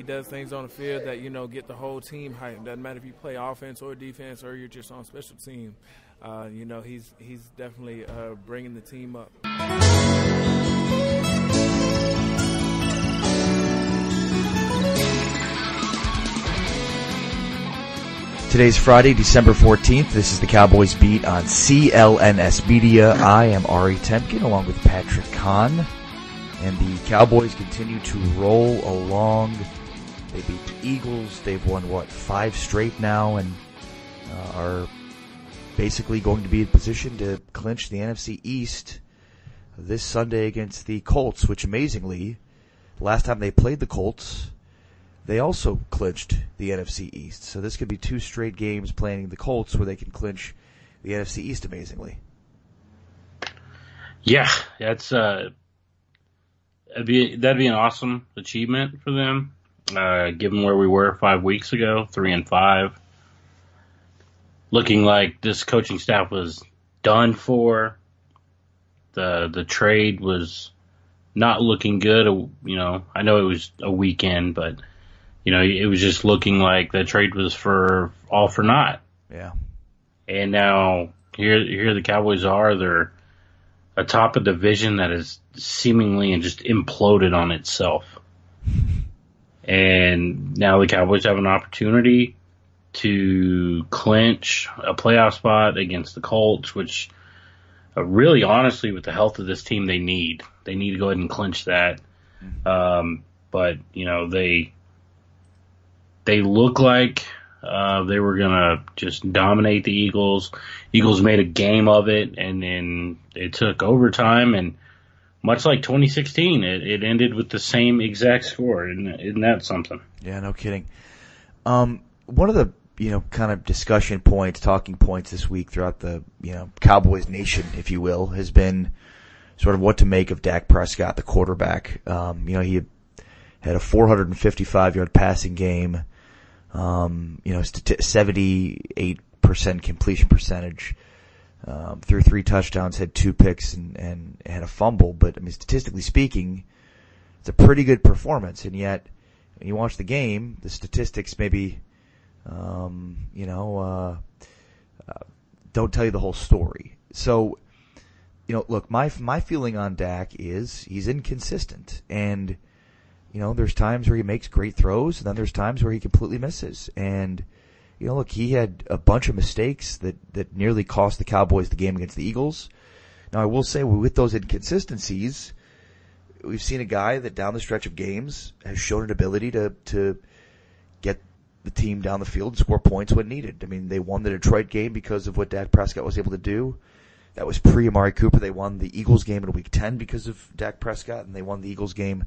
he does things on the field that, get the whole team hyped. Doesn't matter if you play offense or defense or you're just on special team. He's definitely bringing the team up. Today's Friday, December 14th. This is the Cowboys Beat on CLNS Media. I am Ari Temkin along with Patrick Conn. And the Cowboys continue to roll along. They beat the Eagles. They've won, 5 straight now, and are basically going to be in position to clinch the NFC East this Sunday against the Colts, which amazingly, last time they played the Colts, they also clinched the NFC East. So this could be 2 straight games playing the Colts where they can clinch the NFC East amazingly. Yeah, that's that'd be an awesome achievement for them, given where we were 5 weeks ago, 3-5. Looking like this coaching staff was done for. The trade was not looking good. I know it was a weekend, but it was just looking like the trade was for naught. Yeah. And now here the Cowboys are. They're atop a division that is seemingly and just imploded on itself. And now the Cowboys have an opportunity to clinch a playoff spot against the Colts, which really, honestly, with the health of this team, they need. They need to go ahead and clinch that. But, they look like they were going to just dominate the Eagles. Eagles made a game of it, and then it took overtime, and much like 2016, it ended with the same exact score. Isn't that something? Yeah, no kidding. One of the, kind of discussion points, talking points this week throughout the, Cowboys nation, if you will, has been sort of what to make of Dak Prescott, the quarterback. He had a 455-yard passing game, 78% completion percentage, threw 3 touchdowns, had 2 picks, and had a fumble. But, statistically speaking, it's a pretty good performance. And yet, when you watch the game, the statistics maybe, don't tell you the whole story. So, look, my feeling on Dak is he's inconsistent. And, there's times where he makes great throws, and then there's times where he completely misses. And, look, he had a bunch of mistakes that nearly cost the Cowboys the game against the Eagles. Now, I will say, with those inconsistencies, we've seen a guy that down the stretch of games has shown an ability to get the team down the field and score points when needed. They won the Detroit game because of what Dak Prescott was able to do. That was pre-Amari Cooper. They won the Eagles game in Week 10 because of Dak Prescott, and they won the Eagles game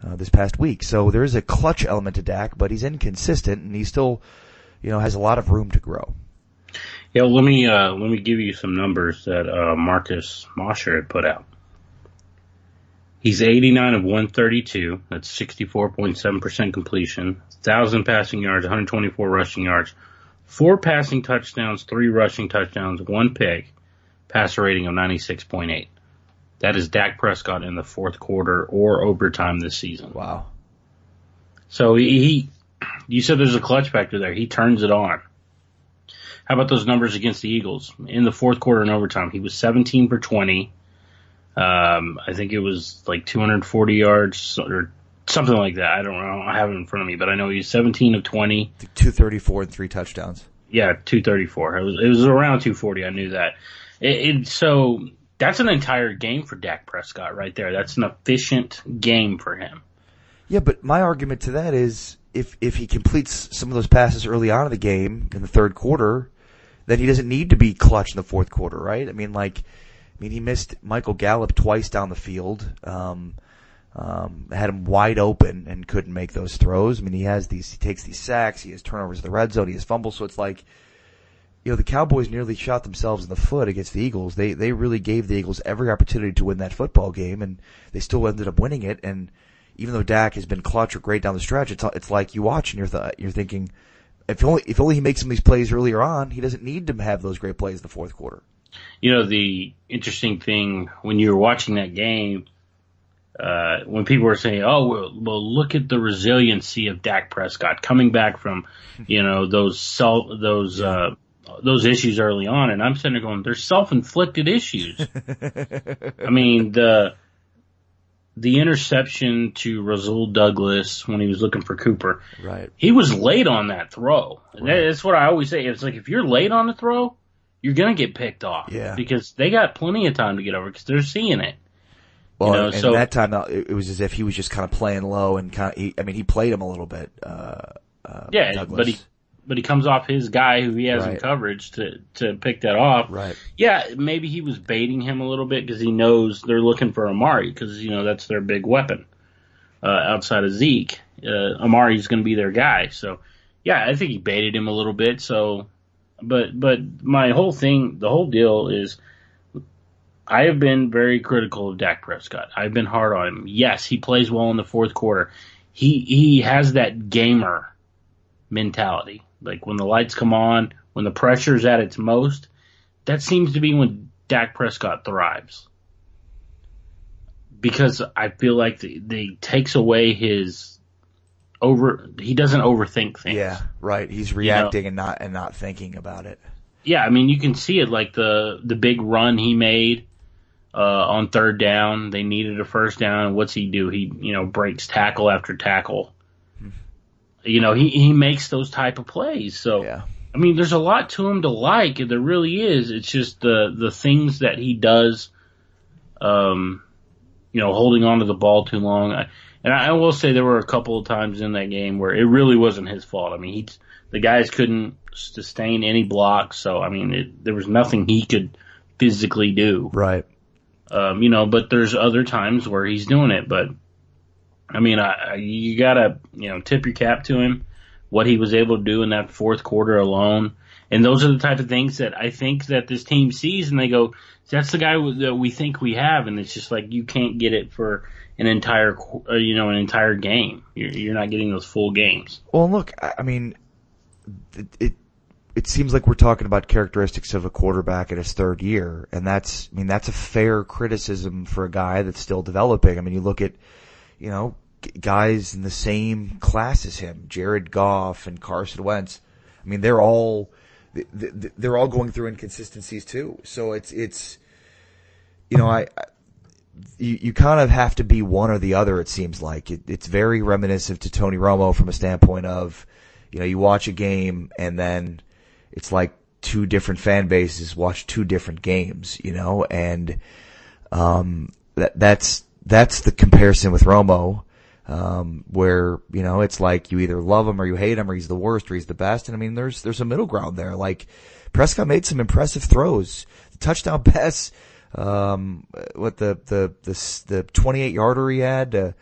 this past week. So there is a clutch element to Dak, but he's inconsistent, and he still, has a lot of room to grow. Yeah, let me give you some numbers that Marcus Mosher had put out. He's 89 of 132. That's 64.7% completion. 1,000 passing yards, 124 rushing yards, 4 passing touchdowns, 3 rushing touchdowns, 1 pick, passer rating of 96.8. That is Dak Prescott in the fourth quarter or overtime this season. Wow. So you said there's a clutch factor there. He turns it on. How about those numbers against the Eagles? In the fourth quarter and overtime, he was 17 for 20. I think it was like 240 yards or something like that. I don't know. I have it in front of me, but I know he's 17 of 20. 234 and 3 touchdowns. Yeah, 234. It was around 240. I knew that. So that's an entire game for Dak Prescott right there. That's an efficient game for him. Yeah, but my argument to that is if he completes some of those passes early on in the game in the third quarter, then he doesn't need to be clutch in the fourth quarter, right? He missed Michael Gallup twice down the field, had him wide open and couldn't make those throws. He takes these sacks, he has turnovers in the red zone, he has fumbles, so it's like, the Cowboys nearly shot themselves in the foot against the Eagles. They really gave the Eagles every opportunity to win that football game, and they still ended up winning it. And even though Dak has been clutch or great down the stretch, it's like you watch and you're thinking, if only he makes some of these plays earlier on, he doesn't need to have those great plays in the fourth quarter. The interesting thing when you were watching that game, when people were saying, "Oh, well, look at the resiliency of Dak Prescott coming back from, those issues early on," and I'm sitting there going, "They're self-inflicted issues." I mean, the interception to Rasul Douglas when he was looking for Cooper, right? He was late on that throw. Right. That's what I always say. It's like if you're late on the throw, you're gonna get picked off. Yeah. Because they got plenty of time to get over because they're seeing it. Well, and that time it was as if he was just kind of playing low and he played him a little bit. Douglas. but he comes off his guy who he has in coverage to pick that off. Right. Yeah, maybe he was baiting him a little bit because he knows they're looking for Amari because that's their big weapon outside of Zeke. Amari's going to be their guy. So yeah, I think he baited him a little bit. So, but my whole thing, the whole deal is. I have been very critical of Dak Prescott. I've been hard on him. Yes, he plays well in the fourth quarter. He has that gamer mentality. Like when the lights come on, when the pressure's at its most, that seems to be when Dak Prescott thrives. Because I feel like they takes away he doesn't overthink things. Yeah, right. He's reacting and not thinking about it. Yeah, I mean you can see it like the big run he made. On third down, they needed a first down. What's he do? He, breaks tackle after tackle. He makes those type of plays. So, yeah. I mean, there's a lot to him to like. There really is. It's just the things that he does, holding on to the ball too long. I will say there were a couple of times in that game where it really wasn't his fault. I mean, the guys couldn't sustain any blocks. So, I mean, there was nothing he could physically do. Right. But there's other times where he's doing it. But I mean, you gotta, tip your cap to him, what he was able to do in that fourth quarter alone. And those are the type of things that I think that this team sees and they go, that's the guy that we think we have. And it's just like, you can't get it for an entire game. You're not getting those full games. Well, look, I mean, it seems like we're talking about characteristics of a quarterback in his third year, and that's a fair criticism for a guy that's still developing. I mean, you look at, guys in the same class as him, Jared Goff and Carson Wentz. I mean, they're all going through inconsistencies too. So it's you kind of have to be one or the other. It seems like it's very reminiscent to Tony Romo from a standpoint of, you watch a game and then. It's like two different fan bases watch two different games, and that's the comparison with Romo, where it's like you either love him or you hate him, or he's the worst or he's the best. And I mean, there's a middle ground there. Like Prescott made some impressive throws, the touchdown pass, what the 28-yarder he had to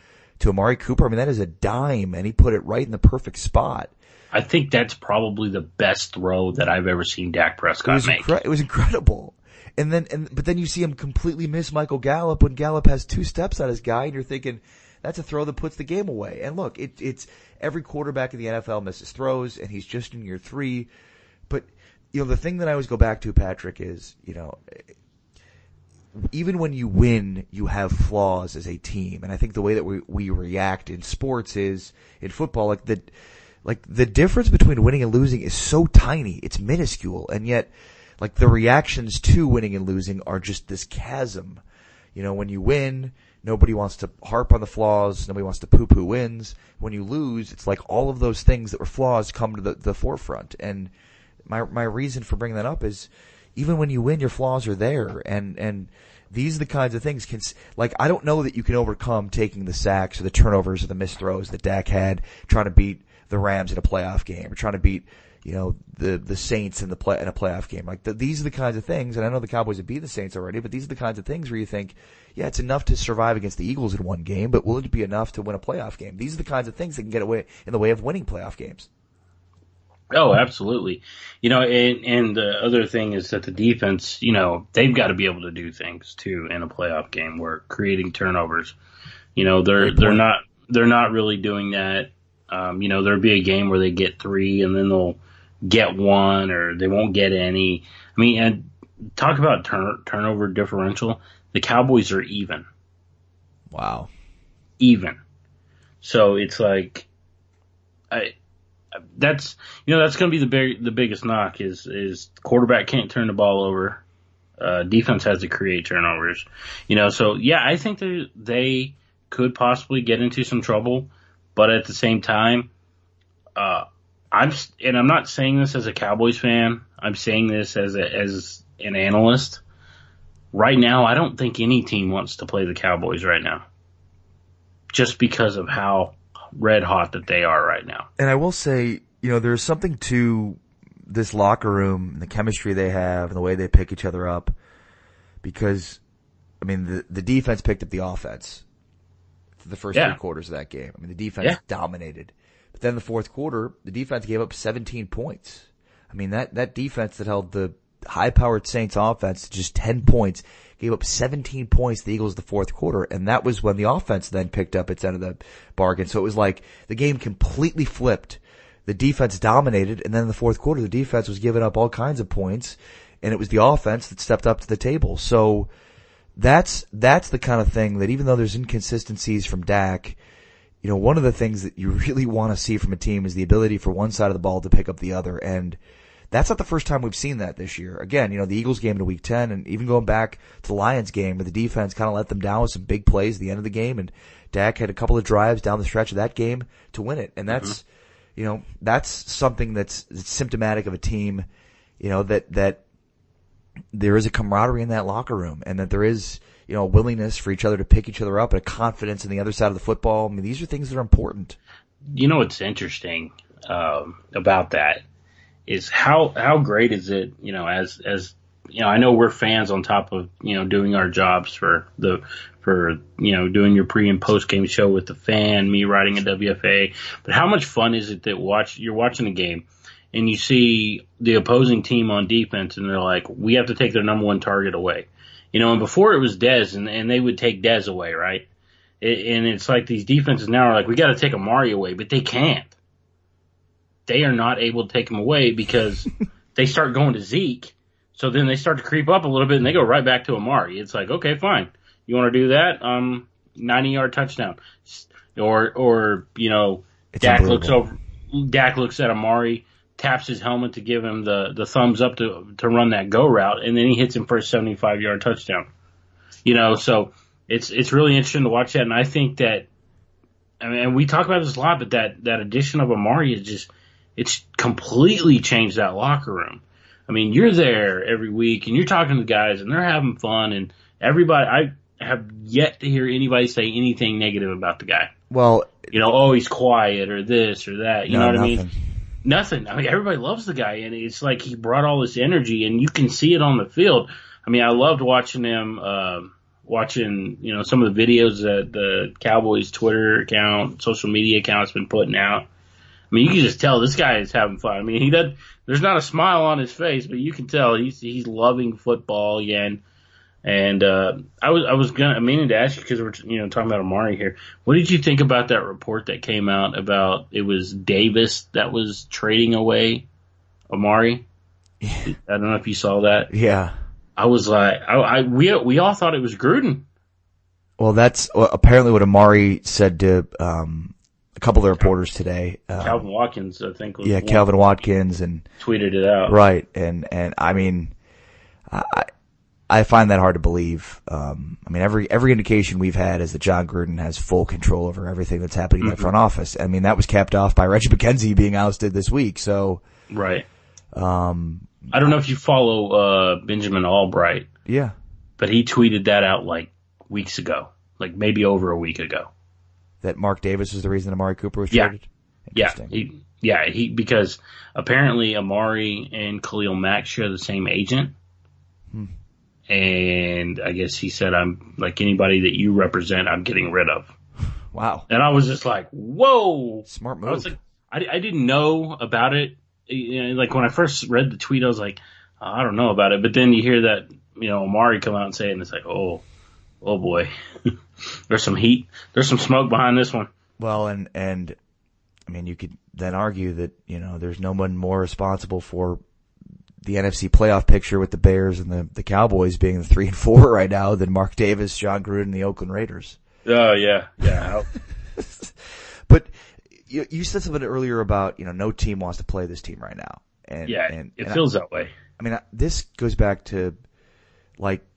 Amari Cooper. I mean, that is a dime, and he put it right in the perfect spot. I think that's probably the best throw that I've ever seen Dak Prescott make. It was incredible. But then you see him completely miss Michael Gallup when Gallup has two steps on his guy, and you're thinking, that's a throw that puts the game away. And look, it's every quarterback in the NFL misses throws, and he's just in year 3. But, the thing that I always go back to, Patrick, is, even when you win, you have flaws as a team. And I think the way that we react in sports is, in football, the difference between winning and losing is so tiny. It's minuscule. And yet, the reactions to winning and losing are just this chasm. When you win, nobody wants to harp on the flaws. Nobody wants to poo-poo wins. When you lose, it's like all of those things that were flaws come to the forefront. And my reason for bringing that up is, even when you win, your flaws are there. And these are the kinds of things I don't know that you can overcome taking the sacks or the turnovers or the missed throws that Dak had trying to beat the Rams in a playoff game, or trying to beat, the Saints in a playoff game. These are the kinds of things, and I know the Cowboys have beat the Saints already, but these are the kinds of things where you think, yeah, it's enough to survive against the Eagles in one game, but will it be enough to win a playoff game? These are the kinds of things that can get in the way of winning playoff games. Oh, absolutely. And the other thing is that the defense, they've got to be able to do things too in a playoff game where creating turnovers. They're not really doing that. There'll be a game where they get 3 and then they'll get 1 or they won't get any. I mean, and talk about turnover differential. The Cowboys are even. Wow. even. So it's like, that's going to be the biggest knock is quarterback can't turn the ball over. Defense has to create turnovers. So yeah, I think they could possibly get into some trouble, but at the same time, I'm not saying this as a Cowboys fan. I'm saying this as an analyst. Right now, I don't think any team wants to play the Cowboys right now, just because of how red hot that they are right now. And I will say, there's something to this locker room and the chemistry they have and the way they pick each other up, because, the defense picked up the offense for the first 3 quarters of that game. The defense dominated. But then the fourth quarter, the defense gave up 17 points. That defense that held the high-powered Saints offense to just 10 points gave up 17 points to the Eagles the fourth quarter, and that was when the offense then picked up its end of the bargain. So it was like the game completely flipped. The defense dominated, and then in the fourth quarter, the defense was giving up all kinds of points, and it was the offense that stepped up to the table. So that's the kind of thing that, even though there's inconsistencies from Dak, one of the things that you really want to see from a team is the ability for one side of the ball to pick up the other, and that's not the first time we've seen that this year. Again, the Eagles game in Week 10, and even going back to the Lions game where the defense kind of let them down with some big plays at the end of the game, and Dak had a couple of drives down the stretch of that game to win it. And that's, that's something that's symptomatic of a team, that there is a camaraderie in that locker room, and that there is, a willingness for each other to pick each other up and a confidence in the other side of the football. These are things that are important. What's interesting about that is how great is it, as I know we're fans on top of, doing our jobs for doing your pre and post game show with the fan, me writing a WFA, but how much fun is it that you're watching a game and you see the opposing team on defense and they're like, we have to take their number one target away. And before it was Dez and they would take Dez away, right? And it's like these defenses now are like, we got to take Amari away, but they can't. They are not able to take him away because they start going to Zeke. So then they start to creep up a little bit and they go right back to Amari. It's like, okay, fine. You want to do that? 90-yard touchdown. Or Dak looks at Amari, taps his helmet to give him the thumbs up to run that go route, and then he hits him for a 75-yard touchdown. So it's really interesting to watch that, and I think that, and we talk about this a lot, but that addition of Amari is just, it's completely changed that locker room. You're there every week and you're talking to guys and they're having fun, and everybody, I have yet to hear anybody say anything negative about the guy. Well, he's quiet or this or that. You know what nothing. I mean? Nothing. Everybody loves the guy, and it's like he brought all this energy, and you can see it on the field. I loved watching him, some of the videos that the Cowboys Twitter account, social media account's been putting out. You can just tell this guy is having fun. There's not a smile on his face, but you can tell he's loving football again. And I was meaning to ask you, because we're talking about Amari here. What did you think about that report that came out about it was Davis that was trading away Amari? I don't know if you saw that. Yeah. I was like, we all thought it was Gruden. Well, that's apparently what Amari said to a couple of the reporters today. Calvin Watkins, I think. Was Calvin Watkins and tweeted it out. Right, and I find that hard to believe. Every indication we've had is that John Gruden has full control over everything that's happening in the front office. That was capped off by Reggie McKenzie being ousted this week. So, right. I don't know if you follow Benjamin Albright. Yeah. But he tweeted that out like weeks ago, like maybe over a week ago. That Mark Davis was the reason Amari Cooper was traded? Yeah. Because apparently Amari and Khalil Mack share the same agent. And I guess he said, I'm like, anybody that you represent, I'm getting rid of. Wow. And I was just like, whoa. Smart move. I was like, I didn't know about it. Like when I first read the tweet, I was like, I don't know about it. But then you hear that, Amari come out and say it, and it's like, oh boy. There's some heat. There's some smoke behind this one. Well, and you could then argue that, there's no one more responsible for the NFC playoff picture with the Bears and the Cowboys being the 3 and 4 right now than Mark Davis, John Gruden, and the Oakland Raiders. Oh, yeah. But you said something earlier about, no team wants to play this team right now. And, it feels that way. I mean, this goes back to,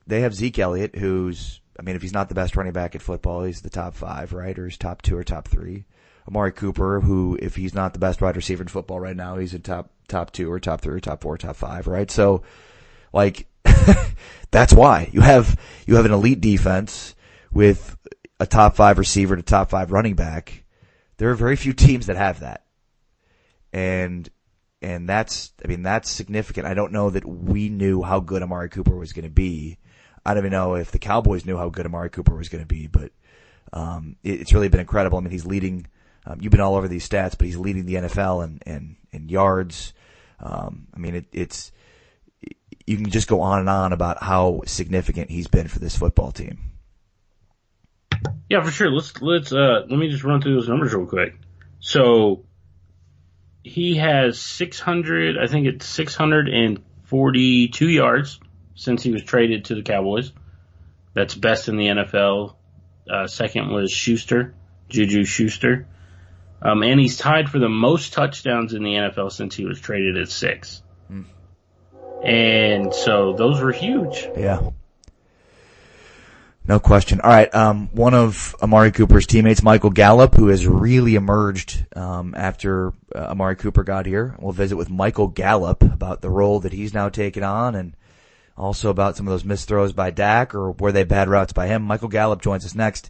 they have Zeke Elliott, who's, if he's not the best running back in football, he's the top 5, right? Or he's top 2 or top 3. Amari Cooper, who, if he's not the best wide receiver in football right now, he's in top 2 or top 3 or top 4 or top 5, right? So, that's why you have an elite defense with a top 5 receiver and a top 5 running back. There are very few teams that have that. And that's significant. I don't know that we knew how good Amari Cooper was going to be. I don't even know if the Cowboys knew how good Amari Cooper was going to be, but it's really been incredible. He's leading. You've been all over these stats, but he's leading the NFL in yards. It's you can just go on and on about how significant he's been for this football team. Yeah, for sure. Let me just run through those numbers real quick. So he has 642 yards since he was traded to the Cowboys. That's best in the NFL. Second was Juju Schuster. And he's tied for the most touchdowns in the NFL since he was traded at 6. And so those were huge. Yeah. No question. All right. One of Amari Cooper's teammates, Michael Gallup, who has really emerged after Amari Cooper got here. We'll visit with Michael Gallup about the role that he's now taken on, and also about some of those missed throws by Dak, or were they bad routes by him. Michael Gallup joins us next.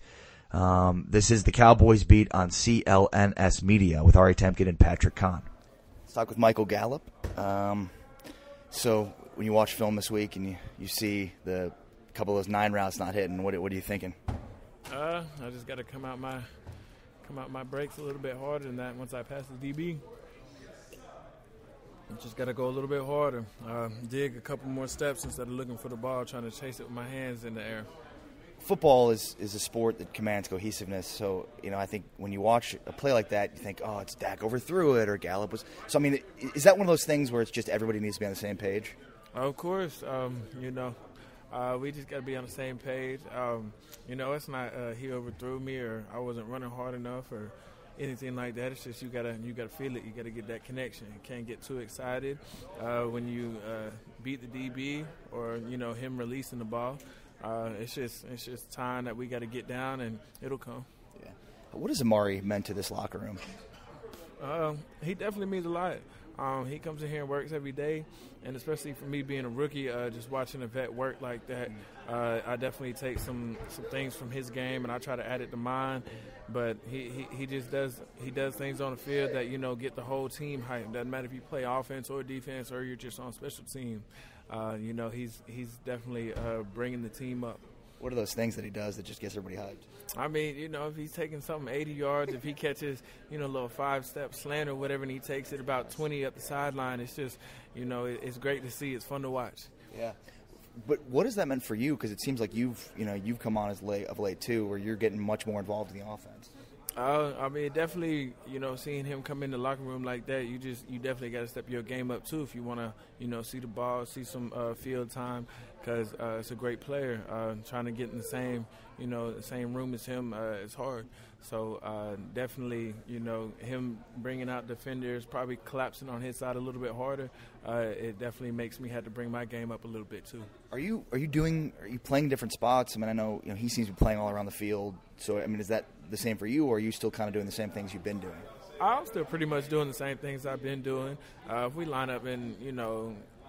This is the Cowboys Beat on CLNS Media with Ari Temkin and Patrick Conn. Let's talk with Michael Gallup. So when you watch film this week and you see the couple of those 9 routes not hitting, what are you thinking? I just got to come out my brakes a little bit harder than that once I pass the DB. Just got to go a little bit harder. Dig a couple more steps instead of looking for the ball, trying to chase it with my hands in the air. Football is a sport that commands cohesiveness. So, I think when you watch a play like that, you think, oh, it's Dak overthrew it or Gallup was. So, is that one of those things where it's just everybody needs to be on the same page? Of course. We just got to be on the same page. It's not he overthrew me or I wasn't running hard enough or anything like that. It's just you gotta feel it. You gotta get that connection. You can't get too excited when you beat the DB or him releasing the ball. It's just time that we got to get down and it'll come. Yeah. What has Amari meant to this locker room? He definitely means a lot. He comes in here and works every day, and especially for me being a rookie, just watching a vet work like that, I definitely take some things from his game and I try to add it to mine. But he just does things on the field that get the whole team hyped. Doesn't matter if you play offense or defense or you're just on special team. He's definitely bringing the team up. What are those things that he does that just gets everybody hyped? If he's taking something 80 yards, if he catches, a little 5-step slant or whatever, and he takes it about 20 up the sideline, it's just, it's great to see. It's fun to watch. Yeah. But what has that meant for you? Because it seems like you've come on of late too, where you're getting much more involved in the offense. Definitely, seeing him come in the locker room like that, you definitely got to step your game up too if you want to, see the ball, see some field time, because it's a great player. Trying to get in the same room as him is hard. So definitely, him bringing out defenders, probably collapsing on his side a little bit harder. It definitely makes me have to bring my game up a little bit too. Are you playing different spots? I know he seems to be playing all around the field. So is that the same for you, or are you still kind of doing the same things you've been doing? I'm still pretty much doing the same things I've been doing. If we line up in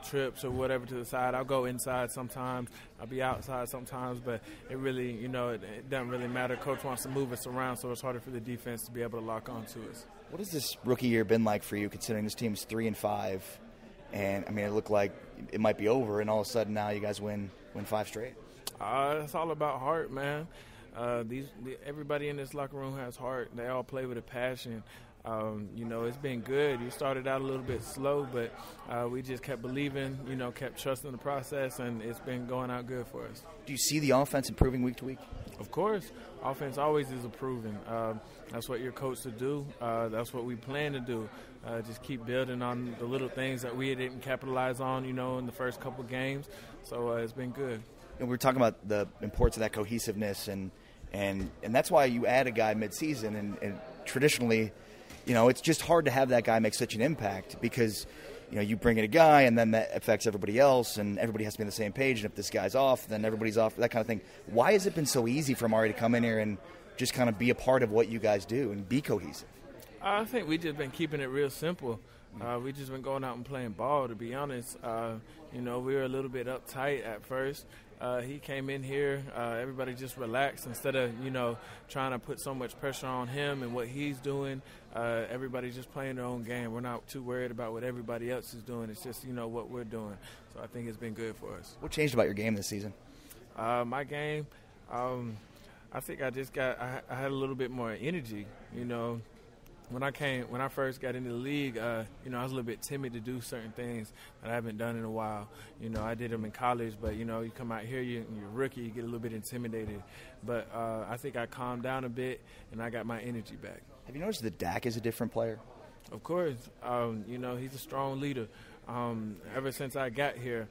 trips or whatever to the side, I'll go inside sometimes. I'll be outside sometimes, but it really it doesn't really matter. Coach wants to move us around, so it's harder for the defense to be able to lock on to us. What has this rookie year been like for you, considering this team's 3-5, and it looked like it might be over, and all of a sudden now you guys win 5 straight? It's all about heart, man. Everybody in this locker room has heart. They all play with a passion. It's been good. You started out a little bit slow, but we just kept believing, kept trusting the process, and it's been going out good for us. Do you see the offense improving week to week? Of course. Offense always is improving. That's what you're coached to do. That's what we plan to do. Just keep building on the little things that we didn't capitalize on, in the first couple games. So it's been good. And we're talking about the importance of that cohesiveness and And that's why you add a guy midseason, and traditionally, it's just hard to have that guy make such an impact because, you bring in a guy and then that affects everybody else and everybody has to be on the same page. And if this guy's off, then everybody's off, that kind of thing. Why has it been so easy for Ari to come in here and just kind of be a part of what you guys do and be cohesive? I think we just been keeping it real simple. We just been going out and playing ball, to be honest. We were a little bit uptight at first. He came in here, everybody just relaxed instead of, trying to put so much pressure on him and what he's doing. Everybody's just playing their own game. We're not too worried about what everybody else is doing. It's just, what we're doing. So I think it's been good for us. What changed about your game this season? My game, I think I had a little bit more energy, When I first got into the league, I was a little bit timid to do certain things that I haven't done in a while. I did them in college, but, you come out here, you're a rookie, you get a little bit intimidated. But I think I calmed down a bit, and I got my energy back. Have you noticed that Dak is a different player? Of course. He's a strong leader. Ever since I got here,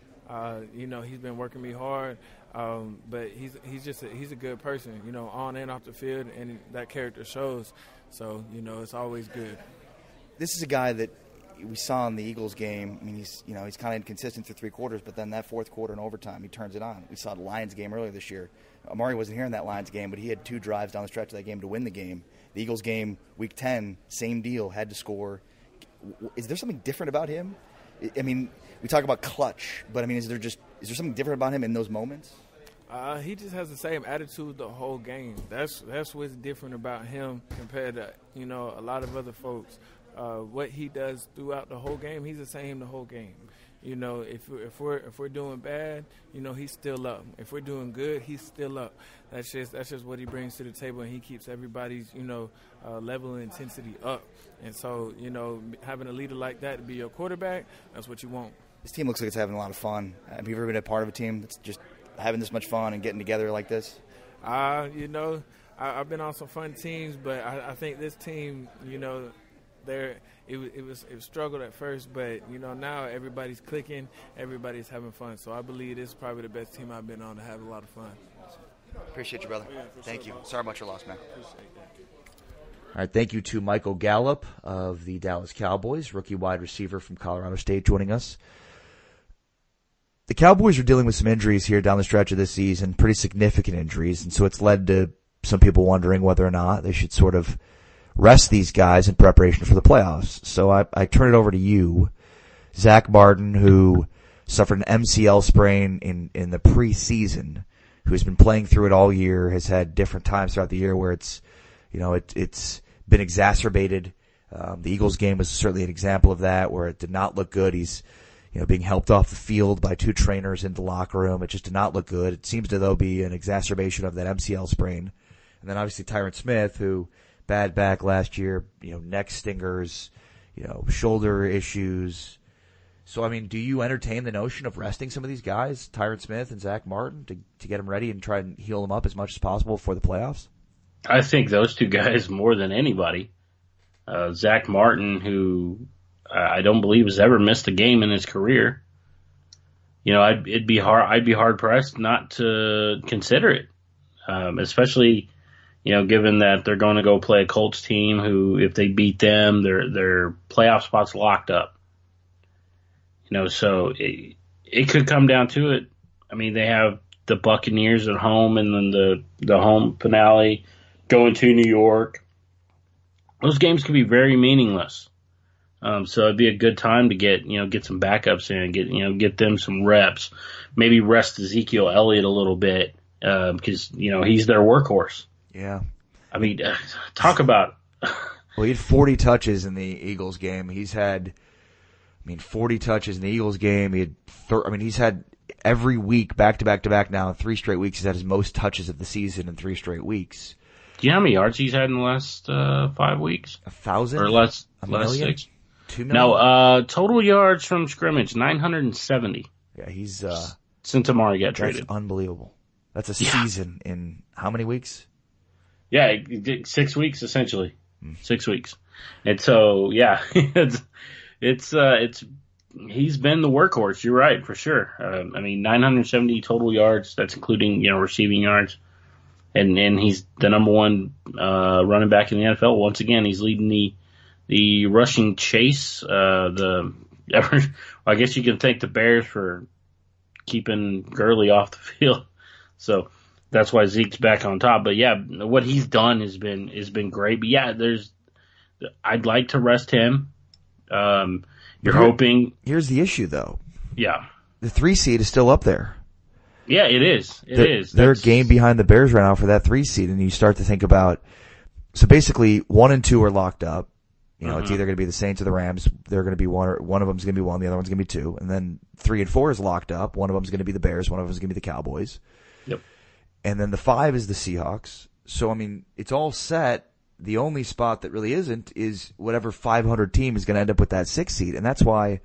he's been working me hard. But he's a good person, on and off the field, and that character shows. So, it's always good. This is a guy that we saw in the Eagles game. I mean, he's kind of inconsistent through three quarters, but then that fourth quarter in overtime, he turns it on. We saw the Lions game earlier this year. Amari wasn't here in that Lions game, but he had 2 drives down the stretch of that game to win the game. The Eagles game, week 10, same deal, had to score. Is there something different about him? I mean, we talk about clutch, but I mean, is there something different about him in those moments? He just has the same attitude the whole game. That's what's different about him compared to a lot of other folks. What he does throughout the whole game, he's the same the whole game. If we're doing bad, he's still up. If we're doing good, he's still up. That's just what he brings to the table, and he keeps everybody's level and intensity up. And so having a leader like that to be your quarterback, that's what you want. This team looks like it's having a lot of fun. Have you ever been a part of a team that's just having this much fun and getting together like this? I've been on some fun teams, but I think this team, it was struggled at first, but now everybody's clicking, everybody's having fun. So I believe this is probably the best team I've been on to have a lot of fun. Appreciate you, brother. Yeah, Thank you. Sorry about your loss, man. Appreciate that. All right, thank you to Michael Gallup of the Dallas Cowboys, rookie wide receiver from Colorado State, joining us. The Cowboys are dealing with some injuries here down the stretch of this season, pretty significant injuries, and so it's led to some people wondering whether or not they should sort of rest these guys in preparation for the playoffs. So I turn it over to you, Zack Martin, who suffered an MCL sprain in the preseason, who's been playing through it all year, has had different times throughout the year where it's been exacerbated. The Eagles game was certainly an example of that, where it did not look good. He's being helped off the field by 2 trainers in the locker room. It just did not look good. It seems to, though, be an exacerbation of that MCL sprain. And then obviously Tyron Smith, who bad back last year, neck stingers, shoulder issues. So, I mean, do you entertain the notion of resting some of these guys, Tyron Smith and Zack Martin, to get them ready and try and heal them up as much as possible for the playoffs? I think those 2 guys more than anybody. Zack Martin, who I don't believe has ever missed a game in his career. I'd be hard pressed not to consider it, especially given that they're going to go play a Colts team who, if they beat them, their playoff spot's locked up. So it could come down to it. I mean, they have the Buccaneers at home, and then the home finale going to New York. Those games can be very meaningless. So it'd be a good time to get some backups in, get them some reps, maybe rest Ezekiel Elliott a little bit, because, he's their workhorse. Yeah. I mean, talk about. Well, he had 40 touches in the Eagles game. He's had, 40 touches in the Eagles game. He's had every week back to back now, 3 straight weeks. He's had his most touches of the season in 3 straight weeks. Do you know how many yards he's had in the last 5 weeks? 1,000? Or less? A million? 6? 2 million? No, total yards from scrimmage, 970. Yeah, he's since Amari got traded. That's unbelievable. That's a season in how many weeks? Yeah, 6 weeks essentially. 6 weeks. And so, yeah, it's he's been the workhorse. You're right, for sure. 970 total yards. That's including, receiving yards. and he's the number one running back in the NFL. Once again, he's leading the rushing chase. I guess you can thank the Bears for keeping Gurley off the field. So that's why Zeke's back on top. But yeah, what he's done has been great. But yeah, I'd like to rest him. You're hoping. Here's the issue, though. Yeah. The 3 seed is still up there. Yeah, it is. They're a game behind the Bears right now for that 3 seed, and you start to think about. So basically, 1 and 2 are locked up. You know, It's either going to be the Saints or the Rams. They're going to be one of them's going to be 1, the other one's going to be 2, and then 3 and 4 is locked up. One of them's going to be the Bears. One of them's going to be the Cowboys. Yep. And then the 5 is the Seahawks. So I mean, it's all set. The only spot that really isn't is whatever 500 team is going to end up with that 6 seed, and that's why.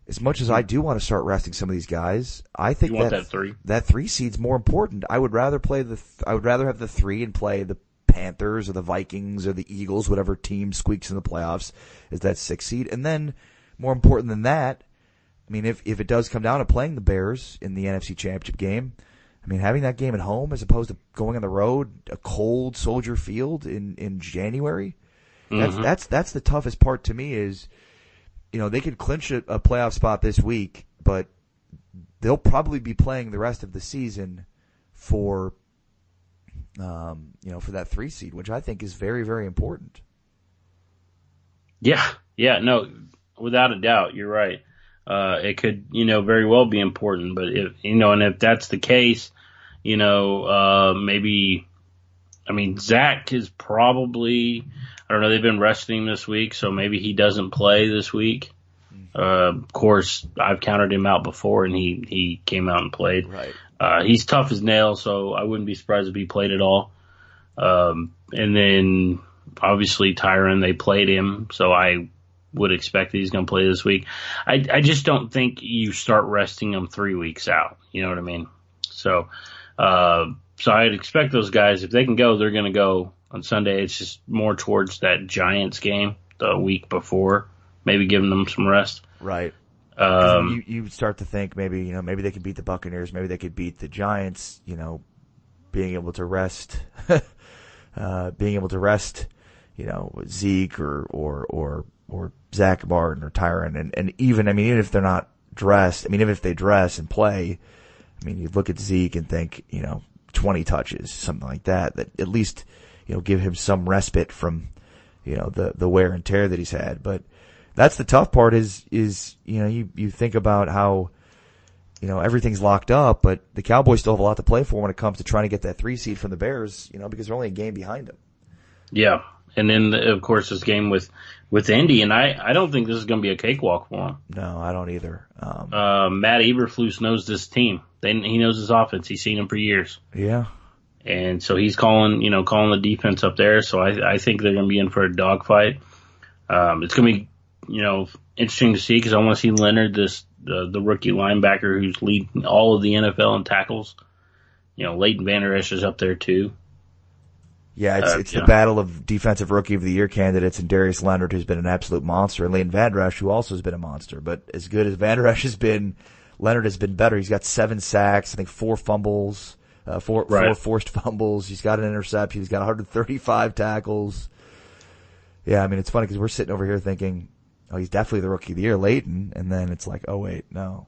As much as I do want to start resting some of these guys, I think that 3 seed's more important. I would rather have the 3 and play the Panthers or the Vikings or the Eagles, whatever team squeaks in the playoffs, is that 6 seed. And then, more important than that, I mean, if it does come down to playing the Bears in the NFC Championship game, I mean, having that game at home as opposed to going on the road, a cold Soldier Field in January, that's the toughest part to me is. You know, they could clinch a playoff spot this week, but they'll probably be playing the rest of the season for that 3 seed, which I think is very, very important. Yeah, no, without a doubt, you're right. It could, very well be important, but if that's the case, maybe, Zack is probably. I don't know, they've been resting him this week, so maybe he doesn't play this week. Of course, I've counted him out before, and he came out and played. Right. He's tough as nails, so I wouldn't be surprised if he played at all. And then, obviously, Tyron, they played him, so I would expect that he's going to play this week. I just don't think you start resting him 3 weeks out. You know what I mean? So I'd expect those guys, if they can go, they're going to go. On Sunday, it's just more towards that Giants game the week before, maybe giving them some rest. Right. You start to think maybe they could beat the Buccaneers, maybe they could beat the Giants. Being able to rest, Zeke or Zach Martin or Tyron, and even if they're not dressed, even if they dress and play, you look at Zeke and think 20 touches, something like that. That at least. Give him some respite from, the wear and tear that he's had. But that's the tough part is you think about how, everything's locked up, but the Cowboys still have a lot to play for when it comes to trying to get that 3 seed from the Bears, because they're only a game behind them. Yeah. And then, of course, this game with Indy, and I don't think this is going to be a cakewalk for him. No, I don't either. Matt Eberflus knows this team. He knows his offense. He's seen him for years. Yeah. And so he's calling the defense up there. So I think they're going to be in for a dogfight. It's going to be, interesting to see because I want to see Leonard, the rookie linebacker who's leading all of the NFL in tackles. Leighton Vander Esch is up there too. Yeah, it's the battle of defensive rookie of the year candidates, and Darius Leonard, who's been an absolute monster, and Leighton Vander Esch, who also has been a monster. But as good as Vander Esch has been, Leonard has been better. He's got 7 sacks, I think 4 fumbles. Four forced fumbles. He's got an interception. He's got 135 tackles. Yeah, it's funny because we're sitting over here thinking, oh, he's definitely the rookie of the year, Leighton, and then it's like, oh wait, no,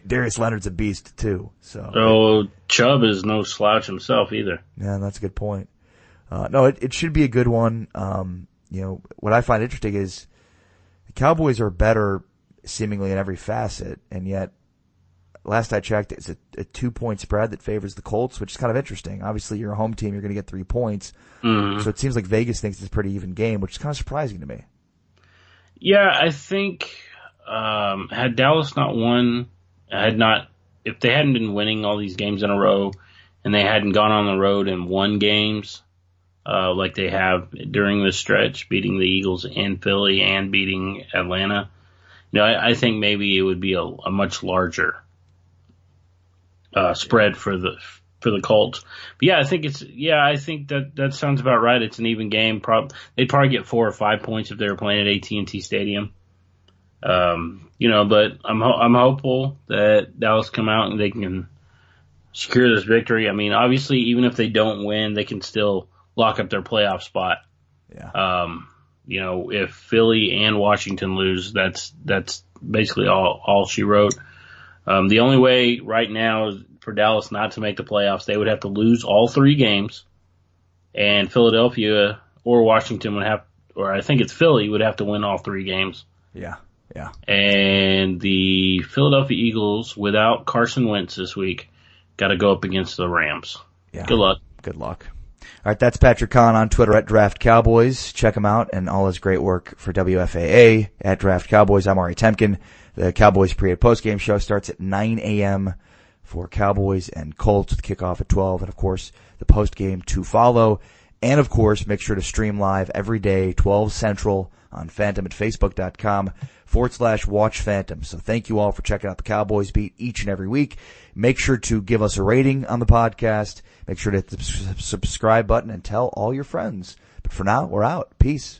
Darius Leonard's a beast too. So Chubb is no slouch himself either. Yeah, that's a good point. No, it should be a good one. What I find interesting is the Cowboys are better seemingly in every facet, and yet. Last I checked, it's a 2-point spread that favors the Colts, which is kind of interesting. Obviously, you're a home team, you're going to get 3 points. Mm-hmm. So it seems like Vegas thinks it's a pretty even game, which is kind of surprising to me. Yeah, I think had Dallas not won, if they hadn't been winning all these games in a row, and they hadn't gone on the road and won games like they have during this stretch, beating the Eagles and Philly and beating Atlanta, I think maybe it would be a much larger spread for the Colts. But yeah, I think that sounds about right. It's an even game. They'd probably get 4 or 5 points if they were playing at AT&T Stadium. But I'm hopeful that Dallas come out and they can secure this victory. I mean, obviously, even if they don't win, they can still lock up their playoff spot. Yeah. If Philly and Washington lose, that's basically all she wrote. The only way right now for Dallas not to make the playoffs, they would have to lose all 3 games, and Philadelphia or Washington would have, or I think it's Philly, would have to win all 3 games. Yeah. And the Philadelphia Eagles, without Carson Wentz this week, got to go up against the Rams. Yeah. Good luck. Good luck. All right, that's Patrick Conn on Twitter at Draft Cowboys. Check him out and all his great work for WFAA at Draft Cowboys. I'm Ari Temkin. The Cowboys pre- and post-game show starts at 9 a.m. for Cowboys and Colts with kickoff at 12. And, of course, the post-game to follow. And, of course, make sure to stream live every day, 12 Central on Phantom at Facebook.com/Watch Phantom. So thank you all for checking out the Cowboys Beat each and every week. Make sure to give us a rating on the podcast. Make sure to hit the subscribe button and tell all your friends. But for now, we're out. Peace.